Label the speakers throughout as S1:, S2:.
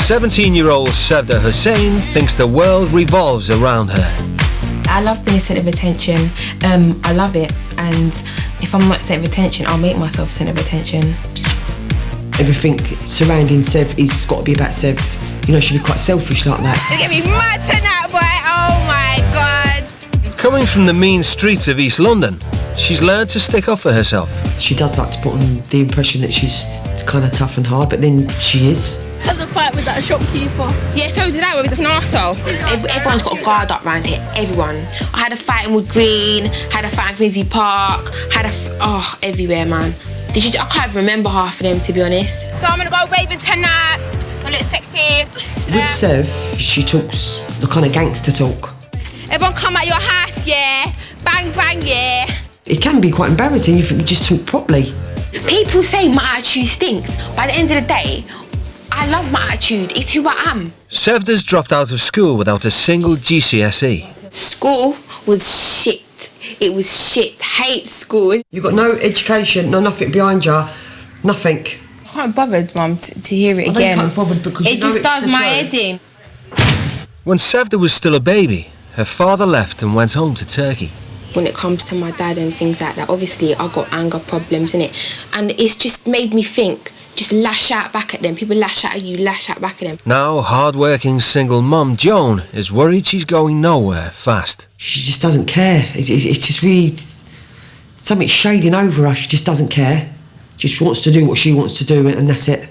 S1: 17-year-old Sevda Hussain thinks the world revolves around her.
S2: I love being a centre of attention. I love it, and if I'm not centre of attention, I'll make myself centre of attention.
S3: Everything surrounding Sev is got to be about Sev. You know, she'll be quite selfish like that.
S4: You're getting me mad tonight, boy. Oh my God.
S1: Coming from the mean streets of East London, she's learned to stick up for herself.
S3: She does like to put on the impression that she's kind of tough and hard, but then she is.
S5: I had a fight with that shopkeeper.
S2: Yeah, so did I, with an arsehole. Everyone's got a guard up round here, everyone. I had a fight in Wood Green, had a fight in Finsbury Park, everywhere, man. I can't remember half of them, to be honest.
S4: So I'm gonna go raving tonight. Gonna look sexy.
S3: With Sev, she talks the kind of gangster talk.
S4: Everyone come at your house, yeah? Bang, bang, yeah?
S3: It can be quite embarrassing if you just talk properly.
S2: People say my attitude stinks. By the end of the day, I love my attitude. It's who I am.
S1: Sevda's dropped out of school without a single GCSE.
S2: School was shit. It was shit. Hate school.
S3: You've got no education, nothing behind you, nothing.
S6: I can't bothered, Mum, to hear it again.
S3: I can't bothered because
S6: it just does my head in.
S1: When Sevda was still a baby, her father left and went home to Turkey.
S2: When it comes to my dad and things like that, obviously I got anger problems, innit? And it's just made me think, just lash out back at them. People lash out at you, lash out back at them.
S1: Now, hard-working single mum Joan is worried she's going nowhere fast.
S3: She just doesn't care. It's just really something shading over her. She just doesn't care. Just wants to do what she wants to do, and that's it.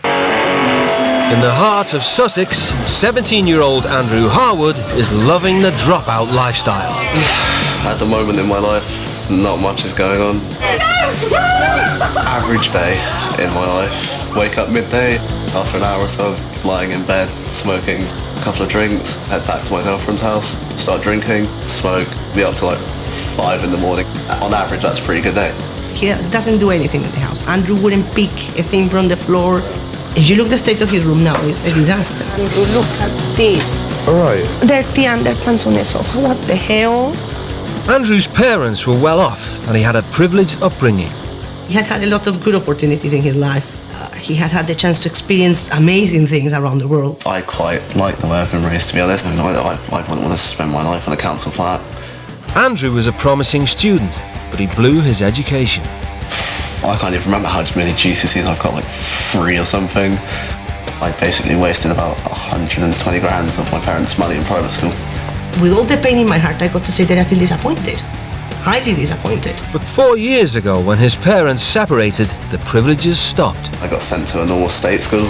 S1: In the heart of Sussex, 17-year-old Andrew Harwood is loving the dropout lifestyle.
S7: At the moment in my life, not much is going on. Average day in my life. Wake up midday, after an hour or so, lying in bed, smoking a couple of drinks, head back to my girlfriend's house, start drinking, smoke, be up to like 5 in the morning. On average, that's a pretty good day.
S8: He doesn't do anything in the house. Andrew wouldn't pick a thing from the floor. If you look at the state of his room now, it's a disaster. Andrew, look at this.
S7: All right.
S8: Dirty underpants on his sofa. What the hell?
S1: Andrew's parents were well off and he had a privileged upbringing.
S8: He had had a lot of good opportunities in his life. He had had the chance to experience amazing things around the world.
S7: I quite like the way I've been raised, to be honest, and I wouldn't want to spend my life on a council flat.
S1: Andrew was a promising student, but he blew his education.
S7: I can't even remember how many GCSEs I've got, like 3 or something. I basically wasted about 120 grand of my parents' money in private school.
S8: With all the pain in my heart, I got to say that I feel disappointed. Highly disappointed.
S1: But 4 years ago, when his parents separated, the privileges stopped.
S7: I got sent to a normal state school,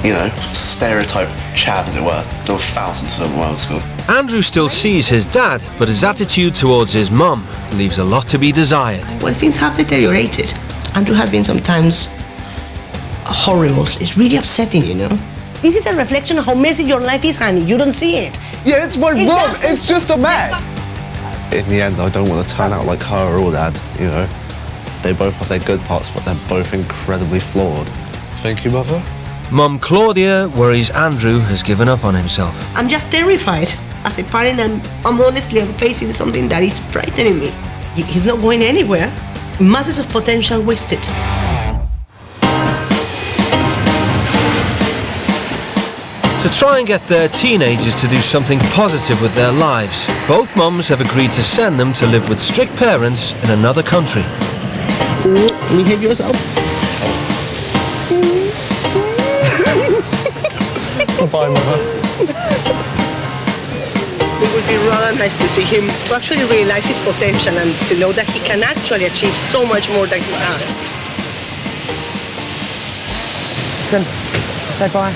S7: you know, stereotype chav as it were. There were thousands of them in my old school.
S1: Andrew still sees his dad, but his attitude towards his mum leaves a lot to be desired.
S8: Well, things have deteriorated. Andrew has been sometimes horrible. It's really upsetting, you know. This is a reflection of how messy your life is, honey. You don't see it.
S9: Yeah, it's my mum. It's just a mess.
S7: In the end, I don't want to turn out like her or dad, you know. They both have their good parts, but they're both incredibly flawed. Thank you, Mother.
S1: Mum Claudia worries Andrew has given up on himself.
S8: I'm just terrified. As a parent, I'm facing something that is frightening me. He's not going anywhere. Masses of potential wasted.
S1: To try and get their teenagers to do something positive with their lives, both mums have agreed to send them to live with strict parents in another country.
S8: Behave yourself.
S9: Bye, Mother.
S8: It would be rather nice to see him to actually realize his potential and to know that he can actually achieve so much more than he has.
S3: Listen, say bye.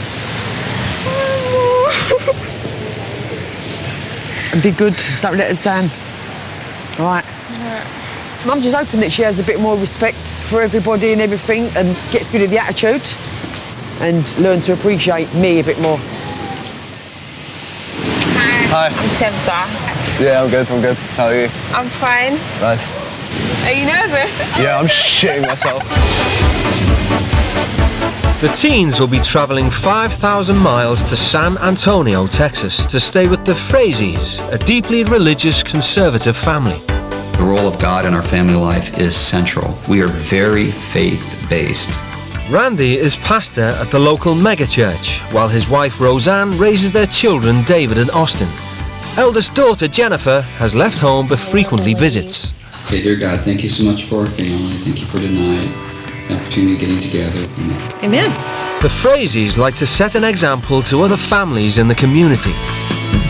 S3: And be good, don't let us down. All right? Mum just hoping that she has a bit more respect for everybody and everything and gets rid of the attitude and learn to appreciate me a bit more.
S9: Hi.
S4: I'm Sevda.
S9: Yeah, I'm good. How are you?
S4: I'm fine.
S9: Nice.
S4: Are you nervous?
S9: Yeah, I'm shitting myself.
S1: The teens will be travelling 5,000 miles to San Antonio, Texas, to stay with the Frazie's, a deeply religious conservative family.
S10: The role of God in our family life is central. We are very faith-based.
S1: Randy is pastor at the local megachurch, while his wife Roseanne raises their children David and Austin. Eldest daughter Jennifer has left home but frequently visits.
S10: Okay, dear God, thank you so much for our family. Thank you for tonight, the opportunity of getting together. Amen.
S6: Amen.
S1: The Frazie's like to set an example to other families in the community.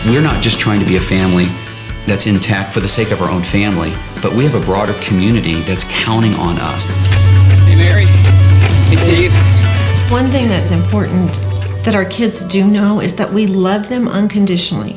S10: We're not just trying to be a family that's intact for the sake of our own family, but we have a broader community that's counting on us. Hey, Mary. Hey, Steve.
S11: One thing that's important that our kids do know is that we love them unconditionally.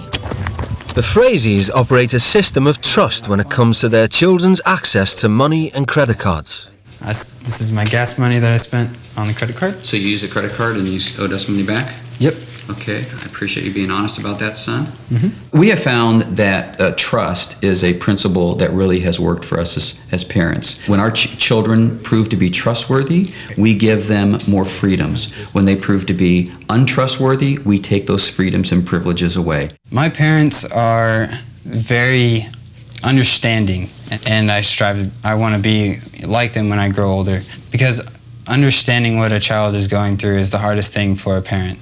S1: The Frazie's operate a system of trust when it comes to their children's access to money and credit cards.
S12: This is my gas money that I spent on the credit card.
S10: So you used the credit card and you owed us money back?
S12: Yep.
S10: Okay, I appreciate you being honest about that, son.
S12: Mm-hmm.
S10: We have found that trust is a principle that really has worked for us as parents. When our children prove to be trustworthy, we give them more freedoms. When they prove to be untrustworthy, we take those freedoms and privileges away.
S12: My parents are very understanding, and I want to be like them when I grow older, because understanding what a child is going through is the hardest thing for a parent.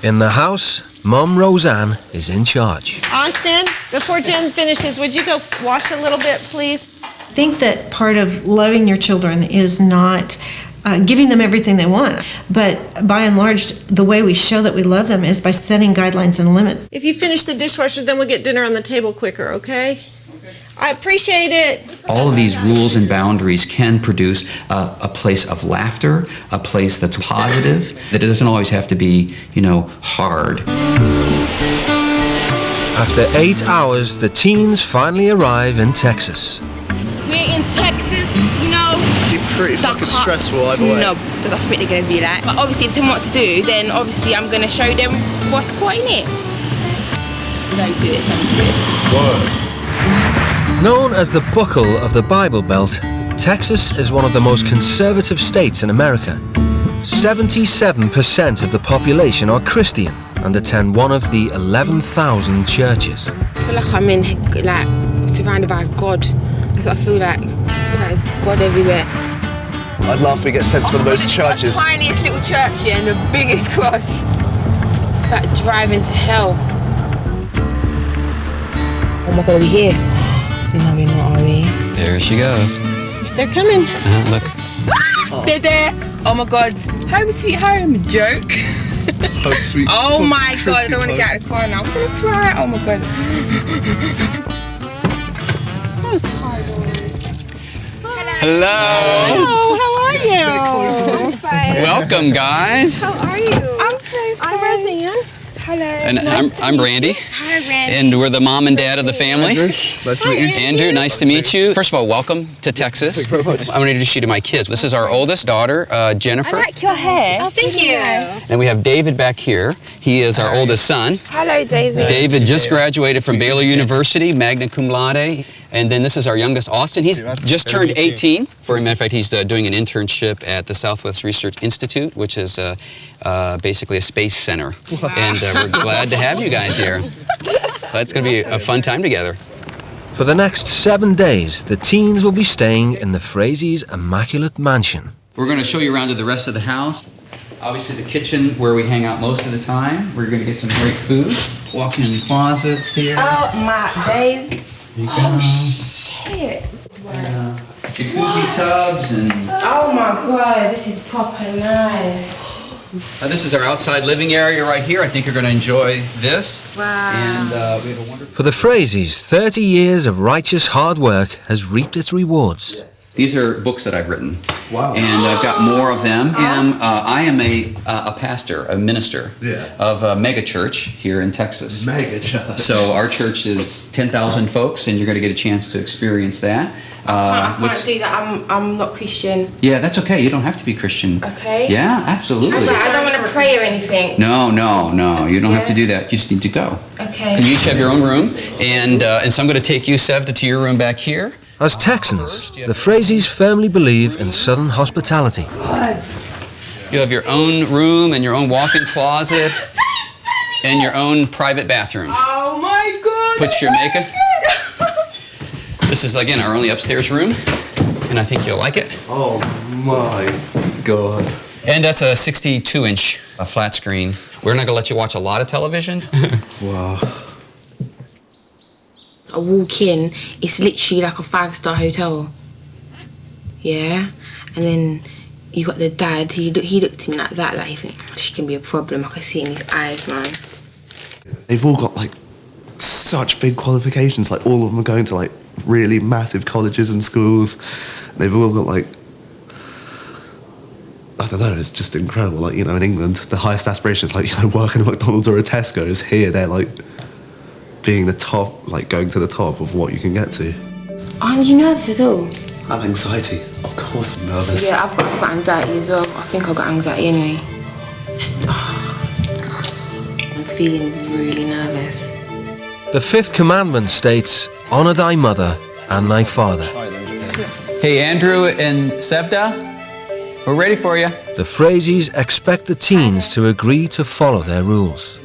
S1: In the house, Mum Roseanne is in charge.
S6: Austin, before Jen finishes, would you go wash a little bit, please?
S11: I think that part of loving your children is not giving them everything they want, but by and large, the way we show that we love them is by setting guidelines and limits.
S6: If you finish the dishwasher, then we'll get dinner on the table quicker, okay? I appreciate it.
S10: All of these rules and boundaries can produce a place of laughter, a place that's positive, that it doesn't always have to be, hard.
S1: After 8 hours, the teens finally arrive in Texas.
S4: We're in Texas,
S9: Seems pretty fucking stressful either way.
S4: No, so that's what they're going to be like. But obviously, if they want to do, then obviously I'm going to show them what's what in it. So good.
S9: Word.
S1: Known as the buckle of the Bible Belt, Texas is one of the most conservative states in America. 77% of the population are Christian and attend one of the 11,000 churches.
S2: I feel like I'm surrounded by God. That's what I feel like. I feel like there's God everywhere.
S9: I'd laugh if we get sent to one of those churches.
S2: The tiniest little church here and the biggest cross. It's like driving to hell. Oh my God, are we here? No, we're not, are we?
S10: There she goes.
S2: They're coming.
S10: Look.
S2: They're there. Oh my God. Home sweet home. Joke.
S9: Home sweet.
S2: Oh my God, I don't want to get out of the car now. I'm gonna cry. Oh my God.
S10: Hello.
S6: Hello, how are you?
S10: Welcome, guys.
S6: How are you? I'm Roseanne. Hello.
S10: And I'm Randy.
S2: Hi, Randy.
S10: And we're the mom and dad of the family.
S9: Nice to meet you.
S10: Andrew, nice to meet you. First of all, welcome to Texas.
S9: Thank you very much.
S10: I'm going to introduce you to my kids. This is our oldest daughter, Jennifer.
S6: I like your hair.
S2: Oh, thank you.
S10: And we have David back here. He is our oldest son.
S6: Hello, David.
S10: David just graduated from Baylor University, magna cum laude. And then this is our youngest, Austin. He's just turned 18. For a matter of fact, he's doing an internship at the Southwest Research Institute, which is basically a space center. Wow. And we're glad to have you guys here. It's going to be a fun time together.
S1: For the next 7 days, the teens will be staying in the Frazie's immaculate mansion.
S10: We're going to show you around to the rest of the house. Obviously the kitchen where we hang out most of the time. We're going to get some great food. Walk-in closets here.
S6: Oh my days.
S10: There you go.
S6: Oh shit.
S10: Jacuzzi tubs and...
S6: Oh my God, this is proper nice.
S10: this is our outside living area right here. I think you're going to enjoy this.
S2: Wow.
S10: And we have a wonderful...
S1: For the Frazie's, 30 years of righteous hard work has reaped its rewards.
S10: These are books that I've written.
S9: Wow.
S10: And I've got more of them. I am a pastor, a minister of a mega church here in Texas.
S9: Mega church.
S10: So our church is 10,000 folks, and you're going to get a chance to experience that.
S2: I can't do that. I'm not Christian.
S10: Yeah, that's okay. You don't have to be Christian.
S2: Okay.
S10: Yeah, absolutely.
S2: I don't want to pray or anything.
S10: No. You don't have to do that. You just need to go.
S2: Okay.
S10: And you each have your own room, and so I'm going to take you, Sevda, to your room back here.
S1: As Texans, the Frazie's firmly believe in Southern hospitality.
S10: You have your own room and your own walk-in closet and your own private bathroom.
S6: Oh my God.
S10: Put your makeup. This is, again, our only upstairs room. And and I think you'll like it.
S7: Oh my God.
S10: And that's a 62-inch flat screen. We're not gonna let you watch a lot of television.
S7: Wow.
S2: I walk in, it's literally like a 5-star hotel. Yeah, and then you got the dad. He looked at me like that, like he think she can be a problem. I can see it in his eyes, man.
S7: They've all got like such big qualifications. Like all of them are going to like really massive colleges and schools. They've all got like, I don't know, it's just incredible. Like, you know, in England, the highest aspirations, like, you know, working at McDonald's or a Tesco's. Here, they're like being the top, like going to the top of what you can get to.
S2: Aren't you nervous at all?
S7: I have anxiety. Of course I'm nervous.
S2: Yeah, I've got anxiety as well. I think I've got anxiety anyway. I'm feeling really nervous.
S1: The fifth commandment states, "Honour thy mother and thy father."
S10: Hey, Andrew and Sevda, we're ready for you.
S1: The Phrases expect the teens to agree to follow their rules.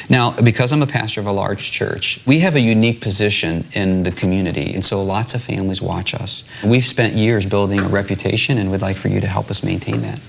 S10: Now, because I'm a pastor of a large church, we have a unique position in the community, and so lots of families watch us. We've spent years building a reputation, and we'd like for you to help us maintain that.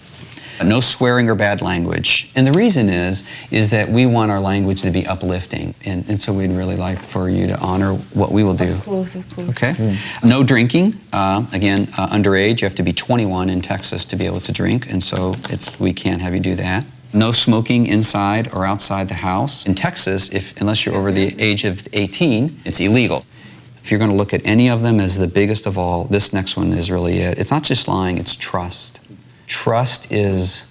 S10: No swearing or bad language. And the reason is that we want our language to be uplifting, and so we'd really like for you to honor what we will do.
S2: Of course.
S10: Okay? No drinking. Again, underage. You have to be 21 in Texas to be able to drink, and so we can't have you do that. No smoking inside or outside the house. In Texas, unless you're over the age of 18, it's illegal. If you're going to look at any of them as the biggest of all, this next one is really it. It's not just lying, it's trust. Trust is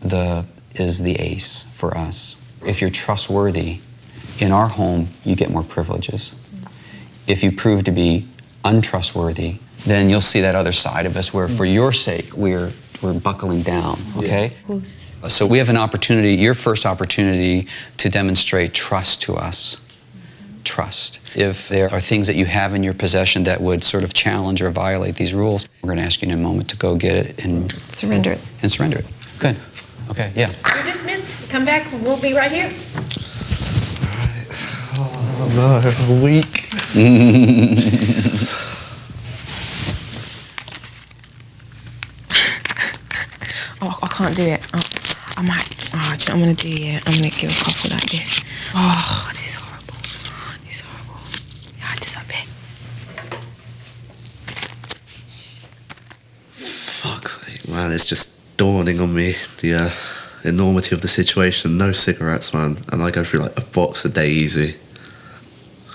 S10: the ace for us. If you're trustworthy, in our home, you get more privileges. If you prove to be untrustworthy, then you'll see that other side of us where for your sake, we're buckling down, okay?
S2: Yeah.
S10: So we have an opportunity, your first opportunity, to demonstrate trust to us. Trust. If there are things that you have in your possession that would sort of challenge or violate these rules, we're going to ask you in a moment to go get it and
S11: surrender it.
S10: And surrender it. Good. Okay, yeah.
S11: You're dismissed. Come back. We'll be right here.
S7: Oh no, a week.
S2: Oh, I can't do it. I might. Do you know what I'm going to do? Yeah, I'm going to give a couple like this. Oh, this is horrible. This is horrible. Yeah, this up here.
S7: Fuck's sake, man, it's just dawning on me the enormity of the situation. No cigarettes, man, and I go through like a box a day easy.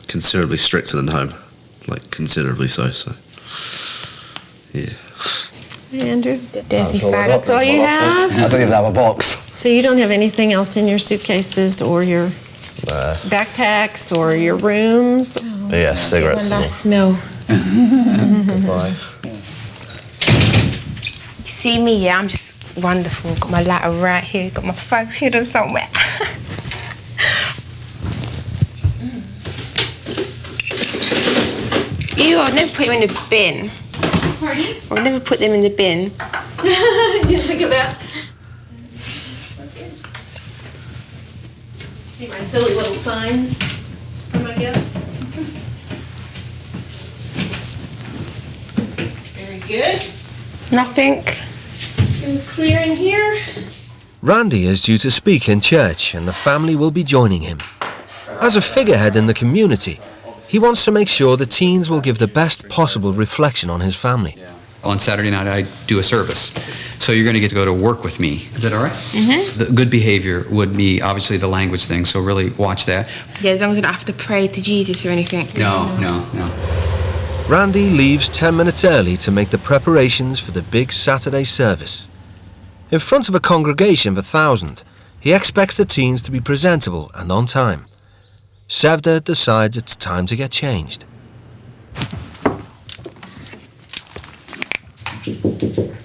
S7: Considerably stricter than home, like considerably so. Yeah.
S11: Hey, Andrew.
S2: That's
S11: all you have?
S7: I don't even have a box.
S11: So you don't have anything else in your suitcases or your backpacks or your rooms?
S7: But yeah, cigarettes.
S2: One last smell.
S7: Goodbye.
S2: You see me, yeah, I'm just wonderful. Got my lighter right here, got my fags hidden somewhere. Ew, I'd never put them in the bin.
S11: Pardon?
S2: I'd never put them in the bin.
S11: Didn't think of that. See my silly little signs from my guests? Very good.
S2: Nothing.
S11: Seems clear in here.
S1: Randy is due to speak in church and the family will be joining him. As a figurehead in the community, he wants to make sure the teens will give the best possible reflection on his family.
S10: On Saturday night, I do a service. So you're going to get to go to work with me. Is that all right? Mm-hmm. The good behavior would be obviously the language thing, so really watch that.
S2: Yeah, as long as I don't have to pray to Jesus or anything.
S10: No.
S1: Randy leaves 10 minutes early to make the preparations for the big Saturday service. In front of a congregation of 1,000, he expects the teens to be presentable and on time. Sevda decides it's time to get changed.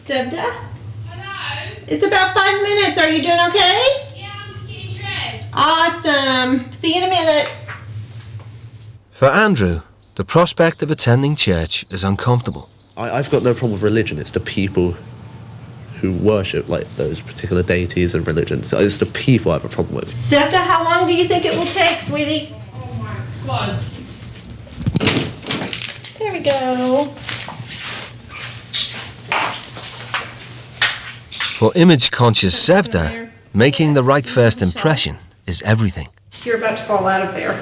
S11: Sevda? Hello? It's about 5 minutes. Are you doing okay?
S4: Yeah, I'm just getting dressed.
S11: Awesome. See you in a minute.
S1: For Andrew, the prospect of attending church is uncomfortable.
S7: I've got no problem with religion. It's the people who worship like those particular deities and religions. It's the people I have a problem with.
S11: Sevda, how long do you think it will take, sweetie?
S4: Oh my God.
S11: There we go.
S1: For image-conscious Sevda, making the right first impression is everything.
S11: You're about to fall out of there.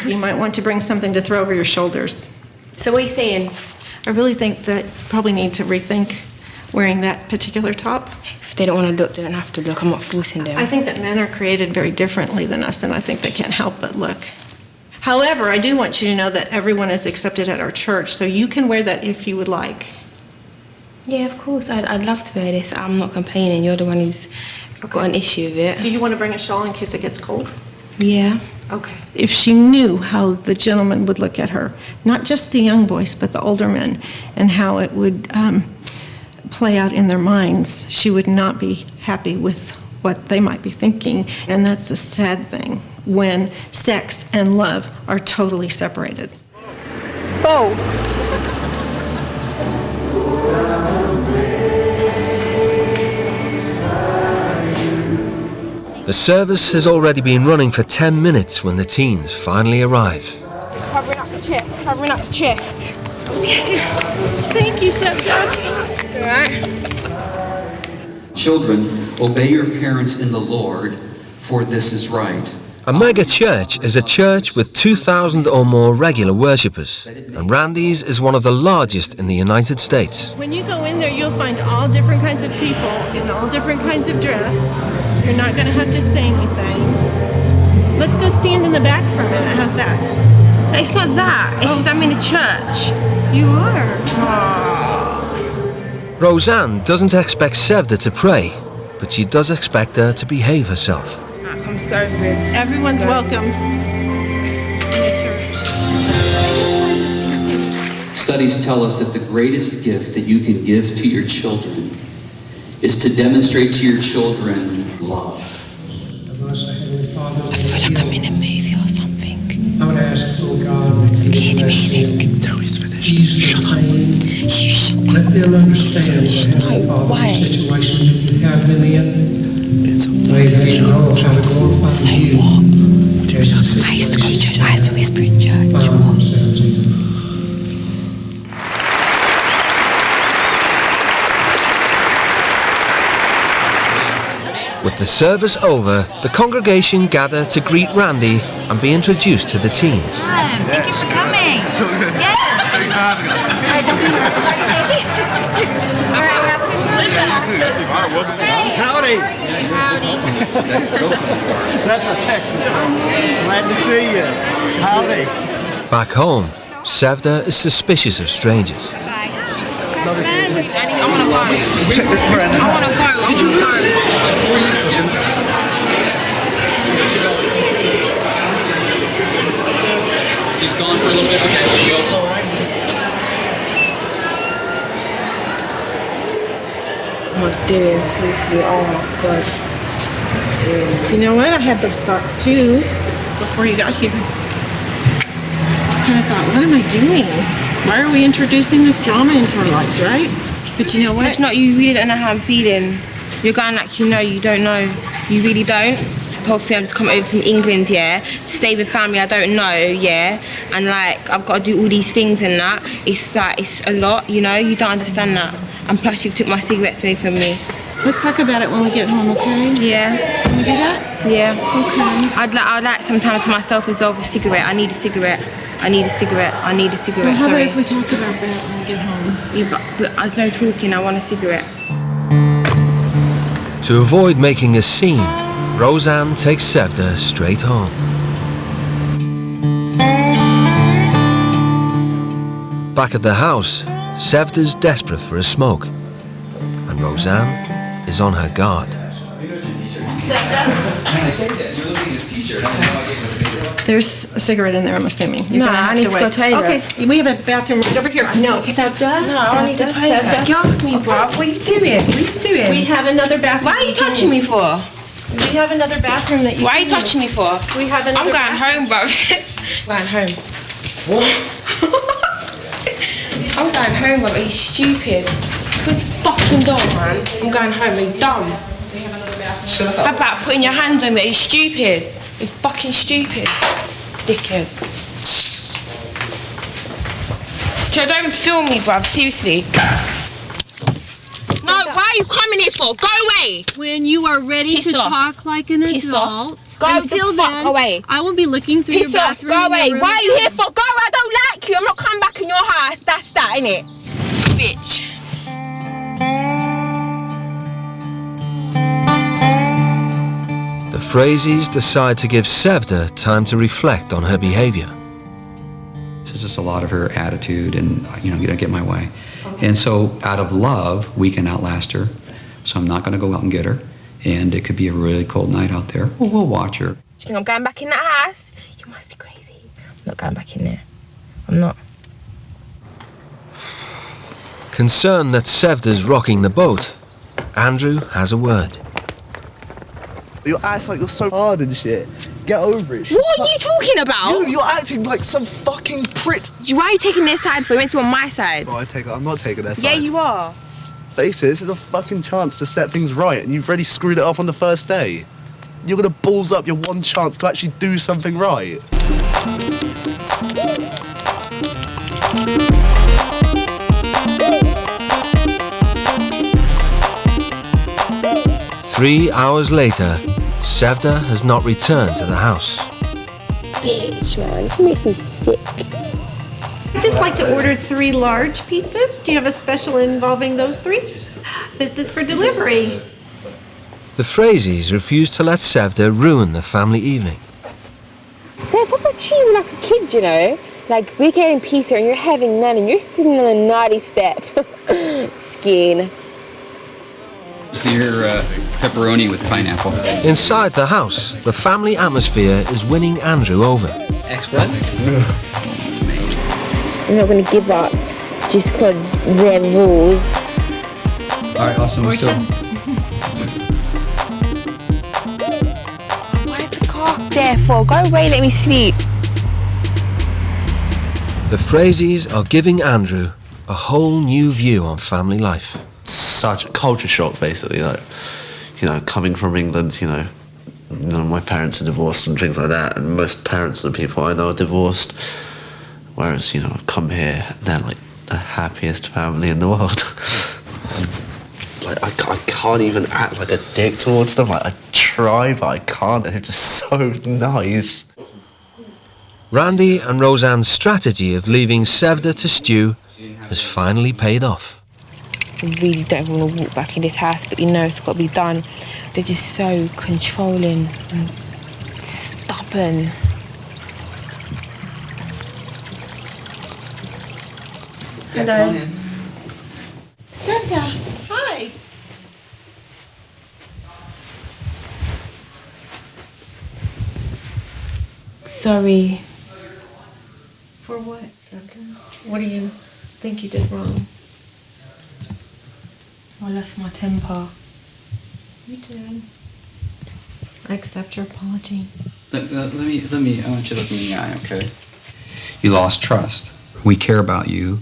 S11: You might want to bring something to throw over your shoulders.
S4: So what are you saying?
S11: I really think that you probably need to rethink wearing that particular top.
S4: If they don't want to look, they don't have to look. I'm not forcing them.
S11: I think that men are created very differently than us, and I think they can't help but look. However, I do want you to know that everyone is accepted at our church, so you can wear that if you would like.
S4: Yeah, of course. I'd love to wear this. I'm not complaining. You're the one who's got an issue with it.
S11: Do you want to bring a shawl in case it gets cold?
S4: Yeah.
S11: Okay. If she knew how the gentleman would look at her, not just the young boys, but the older men, and how it would play out in their minds, she would not be happy with what they might be thinking. And that's a sad thing when sex and love are totally separated.
S5: Bo.
S1: The service has already been running for 10 minutes when the teens finally arrive.
S5: Covering up the chest, covering up the chest. Thank you, stepdad. It's all right.
S13: Children, obey your parents in the Lord, for this is right.
S1: A mega church is a church with 2,000 or more regular worshippers, and Randy's is one of the largest in the United States.
S5: When you go in there, you'll find all different kinds of people in all different kinds of dress. You're not going to have to say anything. Let's go stand in the back for a minute. How's that?
S4: It's not that. It's just I'm in a church.
S5: You are.
S1: Roseanne doesn't expect Sevda to pray, but she does expect her to behave herself.
S4: I'm just going with.
S5: Everyone's welcome.
S13: Studies tell us that the greatest gift that you can give to your children is to demonstrate to your children love.
S4: I feel like I'm in a movie or something.
S14: I would ask, oh God, that you would bless them. Ease their pain. Let them understand, Heavenly Father, the situation that you have them in. May they know how to glorify you.
S4: I used to go to church. I had to whisper in church.
S1: With the service over, the congregation gather to greet Randy and be introduced to the teens.
S15: Thank you for coming.
S9: It's all good.
S15: Yes.
S9: Thank you for having us.
S15: All right, don't be All right, we're having a good time.
S9: You too. All right, welcome.
S14: Howdy.
S4: Howdy.
S14: That's a Texas one. Glad to see you. Howdy.
S1: Back home, Sevda is suspicious of strangers.
S4: I want to go.
S9: Check this brand.
S4: I want to go.
S10: She's gone for a little bit. Okay, we'll go.
S5: Oh dear, seriously, oh my God. You know what? I had those thoughts too before you got here. I kind of thought, what am I doing? Why are we introducing this drama into our lives, right? But you know what?
S4: It's not, you really don't know how I'm feeling. You're going like you know, you don't know. You really don't. Hopefully I've just come over from England, yeah, to stay with family I don't know, yeah, and like I've got to do all these things and that. It's like, it's a lot, you know, you don't understand that. And plus you've took my cigarettes away from me.
S5: Let's talk about it when we get home, okay?
S4: Yeah.
S5: Can we do that?
S4: Yeah.
S5: Okay.
S4: I'd like some time to myself as well with a cigarette. I need a cigarette. I need a cigarette. I need a cigarette.
S5: Well, how
S4: Sorry.
S5: about if we talk about that when we get home?
S4: Yeah, but there's no talking. I want a cigarette.
S1: To avoid making a scene, Roseanne takes Sevda straight home. Back at the house, Sevda's desperate for a smoke, and Roseanne is on her guard.
S11: There's a cigarette in there, I'm assuming. You're
S4: No,
S11: gonna have
S4: I need to go
S11: wait.
S4: toilet.
S11: Okay, we have a bathroom right over here. No, Sevda.
S4: No, I need to toilet. Get off me, bro. What are you doing? What are you doing?
S11: We have another bathroom.
S4: Why are you touching me for?
S11: We have another bathroom that you
S4: Why are you touching me for?
S11: We have another
S4: I'm going home, bro. I'm going home. I'm going home, bro. Are you stupid? Good fucking door, man. I'm going home. Are you dumb? How about putting your hands on me? Are you stupid? You're fucking stupid. Dickhead. Don't film me, bruv. Seriously. No, why are you coming
S2: coming here for? Go away.
S11: When you are ready to talk like an adult.
S2: Go
S11: Until
S2: the fuck
S11: then,
S2: away.
S11: I will be looking through your bathroom.
S2: Go
S11: and your
S2: away.
S11: room.
S2: Why are you here for? Go. I don't like you. I'm not coming back in your house. That's that, innit? Bitch.
S1: The Frazys decide to give Sevda time to reflect on her behaviour.
S16: This is just a lot of her attitude and, you don't get my way. And so out of love, we can outlast her. So I'm not going to go out and get her. And it could be a really cold night out there. Well, we'll watch her.
S2: Do you think I'm going back in that house? You must be crazy. I'm not going back in there. I'm not.
S1: Concerned that Sevda's rocking the boat, Andrew has a word.
S9: You're acting like you're so hard and shit. Get over it.
S2: What are you talking about?
S9: You're acting like some fucking prick.
S2: Why are you taking their side for? You're meant to be on my side.
S9: Oh, I'm not taking their side.
S2: Yeah, you are.
S9: Face it, this is a fucking chance to set things right, and you've already screwed it up on the first day. You're gonna balls up your one chance to actually do something right.
S1: Three hours later, Sevda has not returned to the house.
S2: Bitch, man. She makes me sick.
S11: I'd just like to order 3 large pizzas. Do you have a special involving those 3? This is for delivery.
S1: The Frazys refuse to let Sevda ruin the family evening.
S2: Dad, what about you like a kid, you know? Like, we're getting pizza and you're having none and you're sitting on a naughty step. Skin.
S10: See your pepperoni with pineapple.
S1: Inside the house, the family atmosphere is winning Andrew over.
S10: Excellent.
S2: I'm not going to give up just because they're rules.
S16: All right, awesome. We're still...
S2: Why is the car there for? Go away, let me sleep.
S1: The Frazys are giving Andrew a whole new view on family life.
S7: Such a culture shock, basically. Like, coming from England, my parents are divorced and things like that, and most parents of the people I know are divorced. Whereas, I've come here and they're like the happiest family in the world. Like, I can't even act like a dick towards them. Like, I try, but I can't. They're just so nice.
S1: Randy and Roseanne's strategy of leaving Sevda to stew has finally paid off.
S2: I really don't want to walk back in this house, but it's got to be done. They're just so controlling and stubborn.
S11: Hello. Santa, hi.
S2: Sorry.
S11: For what, Santa? What do you think you did wrong?
S2: I lost my temper.
S11: You did. I accept your apology.
S16: I want you to look me in the eye, okay? You lost trust. We care about you.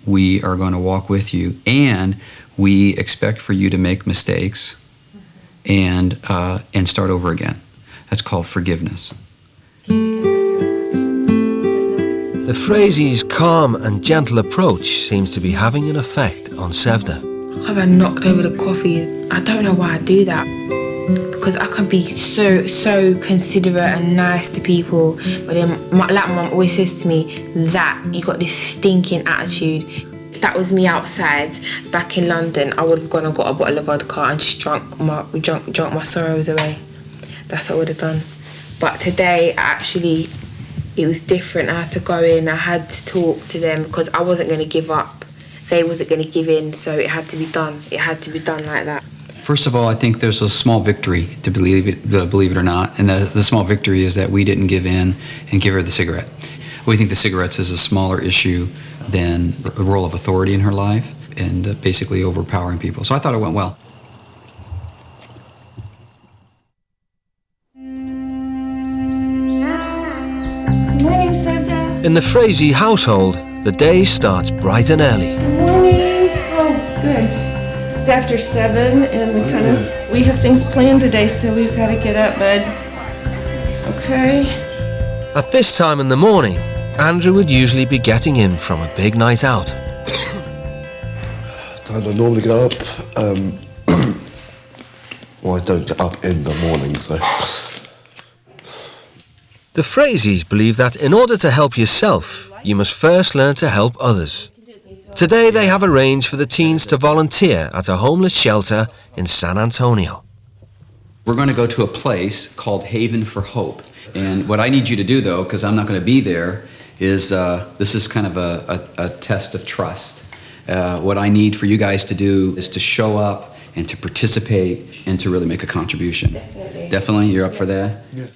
S16: We are going to walk with you, and we expect for you to make mistakes and start over again. That's called forgiveness.
S1: The Frazys' calm and gentle approach seems to be having an effect on Sevda.
S2: I've had knocked over the coffee. I don't know why I do that. Because I can be so considerate and nice to people. But then, like Mum always says to me, that you got this stinking attitude. If that was me outside, back in London, I would have gone and got a bottle of vodka and just drunk my sorrows away. That's what I would have done. But today, it was different. I had to go in, I had to talk to them because I wasn't going to give up. They wasn't going to give in, so it had to be done. It had to be done like that.
S16: First of all, I think there's a small victory, to believe it or not, and the small victory is that we didn't give in and give her the cigarette. We think the cigarettes is a smaller issue than the role of authority in her life and basically overpowering people. So I thought it went well.
S11: Good morning, Santa.
S1: In the Frazee household, the day starts bright and early.
S11: Good morning. Oh, good. It's after 7, and we have things planned today, so we've got to get up, bud. Okay.
S1: At this time in the morning, Andrew would usually be getting in from a big night out.
S9: Time I normally get up, Well, I don't get up in the morning, so...
S1: The Frazies believe that in order to help yourself, you must first learn to help others. Today they have arranged for the teens to volunteer at a homeless shelter in San Antonio.
S16: We're going to go to a place called Haven for Hope. And what I need you to do, though, because I'm not going to be there, is this is kind of a test of trust. What I need for you guys to do is to show up and to participate and to really make a contribution. Definitely? You're up for that?
S9: Yeah.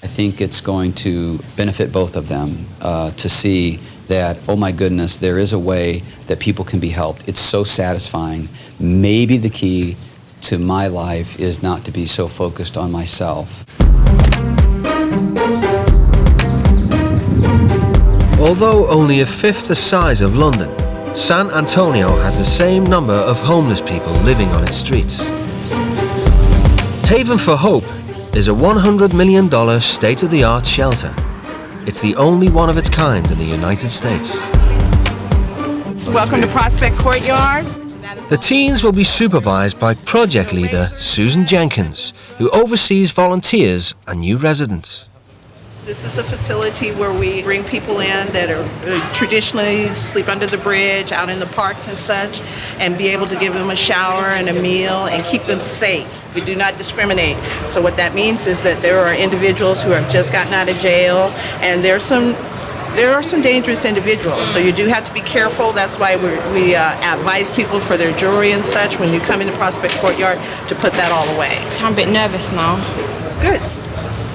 S16: I think it's going to benefit both of them to see that, oh my goodness, there is a way that people can be helped. It's so satisfying. Maybe the key to my life is not to be so focused on myself.
S1: Although only a fifth the size of London, San Antonio has the same number of homeless people living on its streets. Haven for Hope is a $100 million state-of-the-art shelter. It's the only one of its kind in the United States.
S5: Welcome to Prospect Courtyard.
S1: The teens will be supervised by project leader Susan Jenkins, who oversees volunteers and new residents.
S17: This is a facility where we bring people in that are traditionally sleep under the bridge, out in the parks and such, and be able to give them a shower and a meal and keep them safe. We do not discriminate. So what that means is that there are individuals who have just gotten out of jail, and there are some dangerous individuals. So you do have to be careful. That's why we advise people for their jewelry and such when you come into Prospect Courtyard to put that all away.
S4: I'm a bit nervous now.
S17: Good.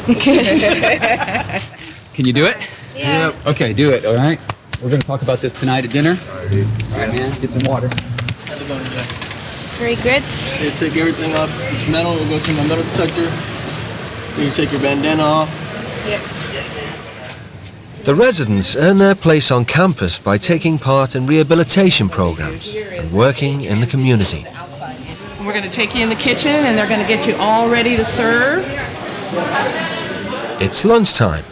S16: Can you do it?
S17: Yeah.
S16: Okay, do it, all right? We're going to talk about this tonight at dinner. All right, man, get some water.
S18: How's it going today?
S4: Very good.
S18: You take everything off. It's metal. We'll go through my metal detector. Then you take your bandana off.
S4: Yep.
S1: The residents earn their place on campus by taking part in rehabilitation programs and working in the community.
S17: We're going to take you in the kitchen, and they're going to get you all ready to serve.
S1: It's lunchtime,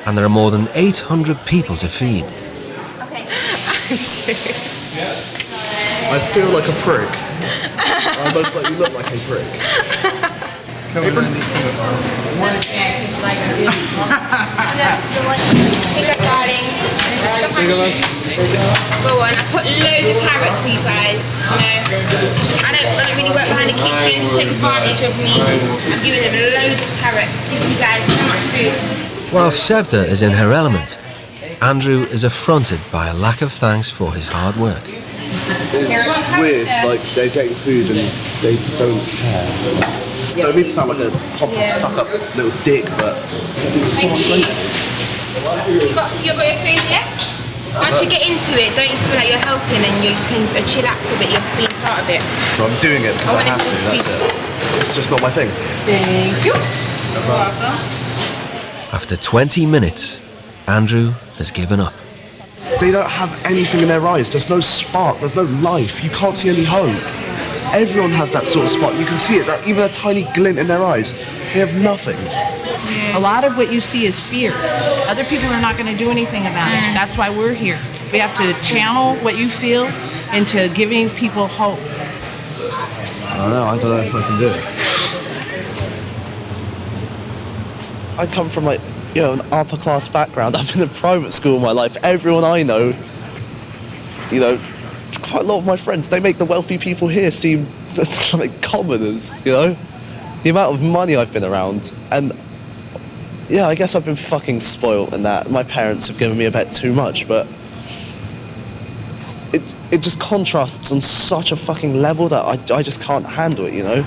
S1: and there are more than 800 people to feed.
S9: I feel like a prick. I most likely look like a prick. Apron?
S4: Here you go, darling. Go on, I put loads of carrots for you guys. I don't really work behind the kitchen to take advantage of me. I'm giving them loads of carrots, giving you guys so much food.
S1: While Sevda is in her element, Andrew is affronted by a lack of thanks for his hard work.
S9: It's weird, like they're getting food and they don't care. Don't mean to sound like a pompous, stuck-up little dick, but it's so ungrateful.
S4: You got your food yet? Once you get into it, don't you feel like you're helping and you can chillax a bit, you're being part of it?
S9: Well, I'm doing it because I have to, that's it. It's just not my thing.
S17: Thank you. You're welcome.
S1: After 20 minutes, Andrew has given up.
S9: They don't have anything in their eyes. There's no spark, there's no life. You can't see any hope. Everyone has that sort of spark. You can see it, that even a tiny glint in their eyes. They have nothing.
S17: A lot of what you see is fear. Other people are not going to do anything about it. That's why we're here. We have to channel what you feel into giving people hope.
S9: I don't know if I can do it. I come from an upper class background. I've been in private school my life. Everyone I know, quite a lot of my friends, they make the wealthy people here seem like commoners, The amount of money I've been around, and yeah, I guess I've been fucking spoiled in that. My parents have given me a bit too much, but it just contrasts on such a fucking level that I just can't handle it,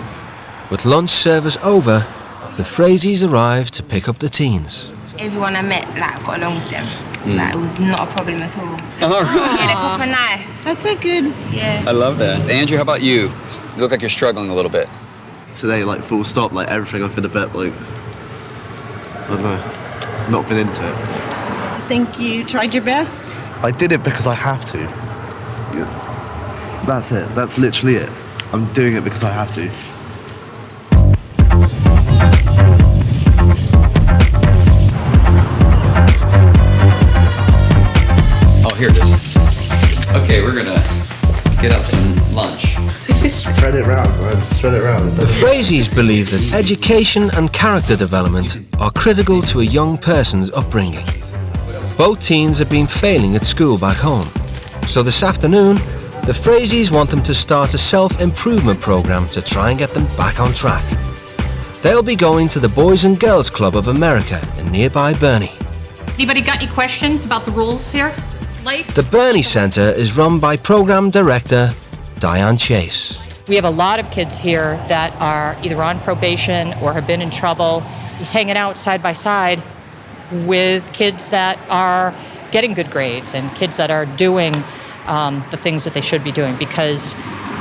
S1: With lunch service over, the Frazies arrive to pick up the teens.
S4: Everyone I met, got along with them. It was not a problem at all.
S16: All right.
S4: Yeah, they're proper nice.
S5: That's so good.
S4: Yeah.
S16: I love that. Andrew, how about you? You look like you're struggling a little bit.
S9: Today, full stop, everything I've been a bit, I don't know, not been into it.
S5: I think you tried your best.
S9: I did it because I have to. That's it. That's literally it. I'm doing it because I have to.
S16: Oh, here it is. Okay, we're gonna get out some lunch.
S9: Spread it round, man. Spread it round.
S1: The Frazies believe that education and character development are critical to a young person's upbringing. Both teens have been failing at school back home, so this afternoon, the Frazies want them to start a self-improvement program to try and get them back on track. They'll be going to the Boys and Girls Club of America in nearby Burney.
S19: Anybody got any questions about the rules here?
S1: The Burney Centre is run by Programme Director Diane Chase.
S19: We have a lot of kids here that are either on probation or have been in trouble, hanging out side by side with kids that are getting good grades and kids that are doing the things that they should be doing, because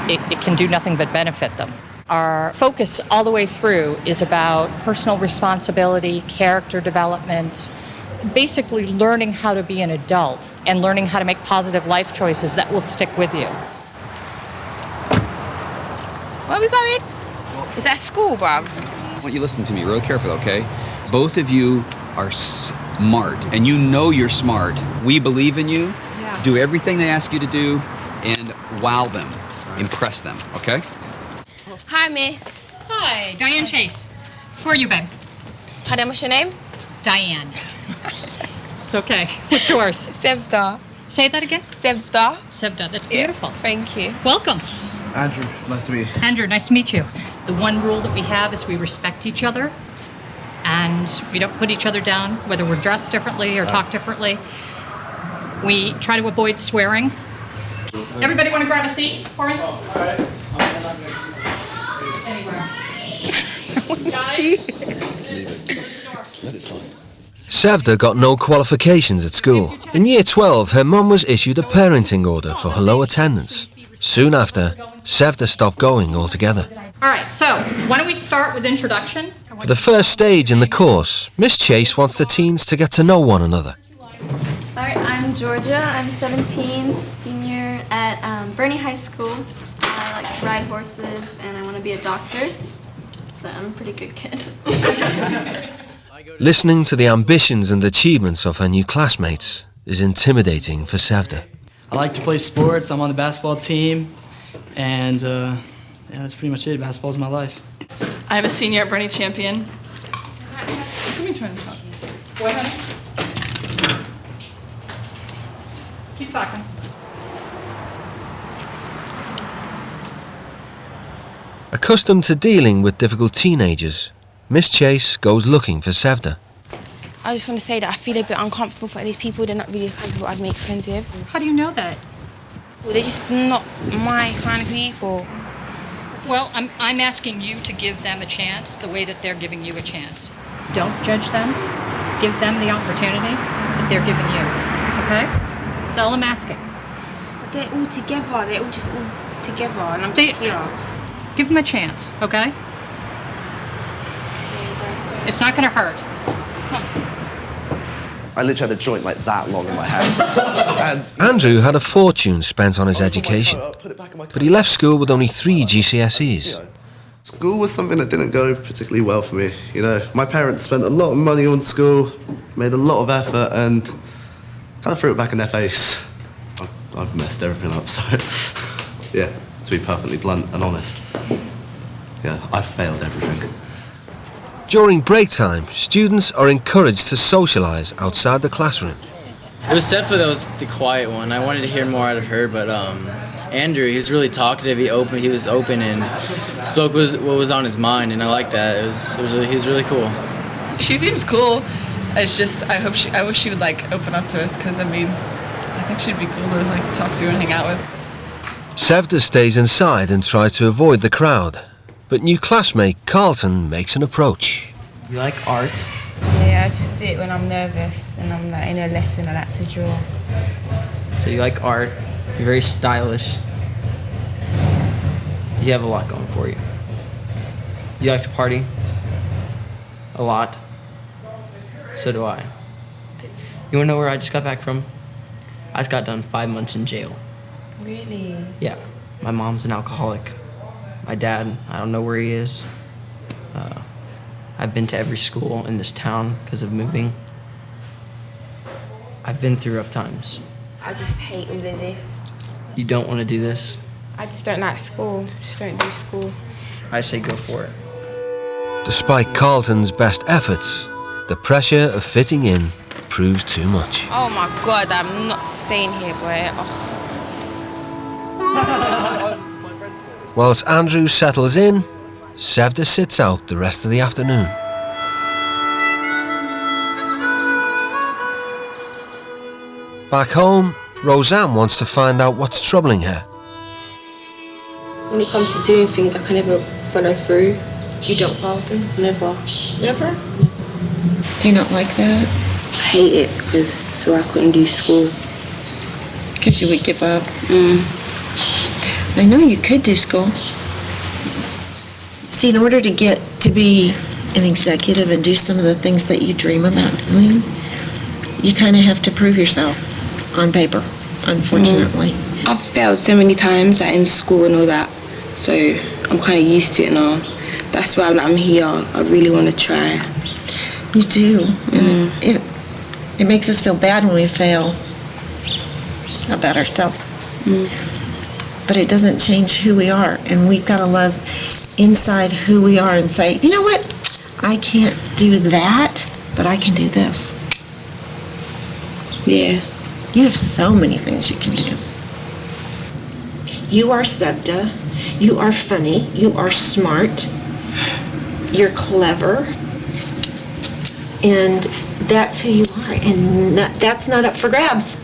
S19: it can do nothing but benefit them. Our focus all the way through is about personal responsibility, character development, basically learning how to be an adult and learning how to make positive life choices that will stick with you.
S2: Where are we going? Is that school, bruv?
S10: I want you to listen to me real carefully, okay? Both of you are smart, and you know you're smart. We believe in you. Yeah. Do everything they ask you to do, and wow them, impress them, okay?
S2: Hi, miss.
S19: Hi, Diane Chase. Who are you, babe?
S2: Pardon, what's your name?
S19: Diane. It's okay. What's yours?
S2: Sevda.
S19: Say that again?
S2: Sevda.
S19: Sevda, that's beautiful.
S2: Yeah, thank you.
S19: Welcome.
S9: Andrew, nice to meet you.
S19: Andrew, nice to meet you. The one rule that we have is we respect each other, and we don't put each other down, whether we're dressed differently or talk differently. We try to avoid swearing. Everybody want to grab a seat for me? All right. Anywhere. Guys,
S9: Let it slide.
S1: Sevda got no qualifications at school. In year 12, her mum was issued a parenting order for her low attendance. Soon after, Sevda stopped going altogether.
S19: All right, so why don't we start with introductions?
S1: For the first stage in the course, Miss Chase wants the teens to get to know one another.
S20: All right, I'm Georgia. I'm 17, senior at Burney High School. I like to ride horses and I want to be a doctor. So I'm a pretty good kid.
S1: Listening to the ambitions and achievements of her new classmates is intimidating for Sevda.
S21: I like to play sports. I'm on the basketball team, and yeah, that's pretty much it. Basketball's my life.
S22: I'm a senior at Burney Champion.
S19: Keep talking.
S1: Accustomed to dealing with difficult teenagers, Miss Chase goes looking for Sevda.
S2: I just want to say that I feel a bit uncomfortable for these people. They're not really the kind of people I'd make friends with.
S19: How do you know that?
S2: Well, they're just not my kind of people.
S19: Well, I'm asking you to give them a chance the way that they're giving you a chance. Don't judge them. Give them the opportunity that they're giving you. Okay? That's all I'm asking.
S2: But they're all together. They're all just all together, and I'm just here.
S19: Give them a chance, okay? It's not going to hurt.
S9: I literally had a joint like that long in my hand.
S1: Andrew had a fortune spent on his education, but he left school with only 3 GCSEs.
S9: School was something that didn't go particularly well for me. You know, my parents spent a lot of money on school, made a lot of effort, and kind of threw it back in their face. I've messed everything up, so yeah, to be perfectly blunt and honest. Yeah, I've failed everything.
S1: During break time, students are encouraged to socialise outside the classroom.
S21: It was Setfa that was the quiet one. I wanted to hear more out of her, but Andrew, he was really talkative. He was open and spoke what was on his mind, and I liked that. He was really cool.
S22: She seems cool. It's just I wish she would like open up to us, because I think she'd be cool to like talk to and hang out with.
S1: Sevda stays inside and tries to avoid the crowd, but new classmate Carlton makes an approach.
S21: You like art?
S2: Yeah, I just do it when I'm nervous and I'm like in a lesson. I like to draw.
S21: So you like art. You're very stylish. You have a lot going for you. You like to party? A lot. So do I. You wanna know where I just got back from? I just got done 5 months in jail.
S2: Really?
S21: Yeah. My mom's an alcoholic. My dad, I don't know where he is. I've been to every school in this town because of moving. I've been through rough times.
S2: I just hate all of this.
S21: You don't want to do this?
S4: I just don't like school. Just don't do school.
S21: I say go for it.
S1: Despite Carlton's best efforts, the pressure of fitting in proves too much.
S4: Oh my God, I'm not staying here, boy. Oh.
S1: Whilst Andrew settles in, Sevda sits out the rest of the afternoon. Back home, Roseanne wants to find out what's troubling her.
S4: When it comes to doing things, I can never follow through. You don't follow through? Never. Never?
S3: Do you not like that?
S4: I hate it because so I couldn't do school.
S3: Because you would give up? I know you could do school. See, in order to get to be an executive and do some of the things that you dream about doing, you kind of have to prove yourself on paper, unfortunately.
S4: I've failed so many times in school and all that, so I'm kind of used to it now. That's why I'm here. I really want to try.
S3: You do. It makes us feel bad when we fail about ourselves. But it doesn't change who we are, and we've got to love inside who we are and say, you know what, I can't do that, but I can do this.
S4: Yeah.
S3: You have so many things you can do. You are Sevda. You are funny. You are smart. You're clever. And that's who you are. And that's not up for grabs.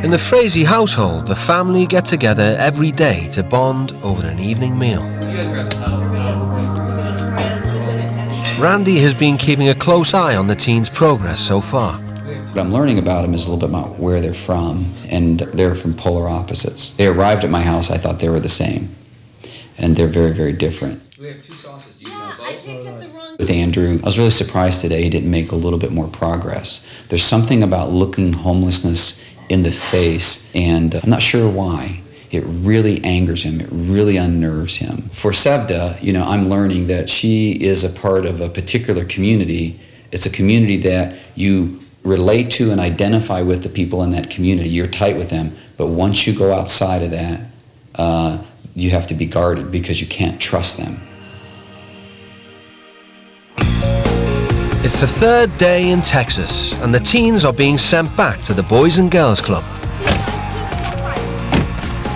S1: In the Frazee household, the family get together every day to bond over an evening meal. Randy has been keeping a close eye on the teens' progress so far.
S16: What I'm learning about them is a little bit about where they're from, and they're from polar opposites. They arrived at my house, I thought they were the same, and they're very, very different. We have 2 sauces. Do you know both? With Andrew, I was really surprised today he didn't make a little bit more progress. There's something about looking homelessness in the face, and I'm not sure why. It really angers him. It really unnerves him. For Sevda, I'm learning that she is a part of a particular community. It's a community that you relate to and identify with the people in that community. You're tight with them, but once you go outside of that, you have to be guarded because you can't trust them.
S1: It's the 3rd day in Texas, and the teens are being sent back to the Boys and Girls Club.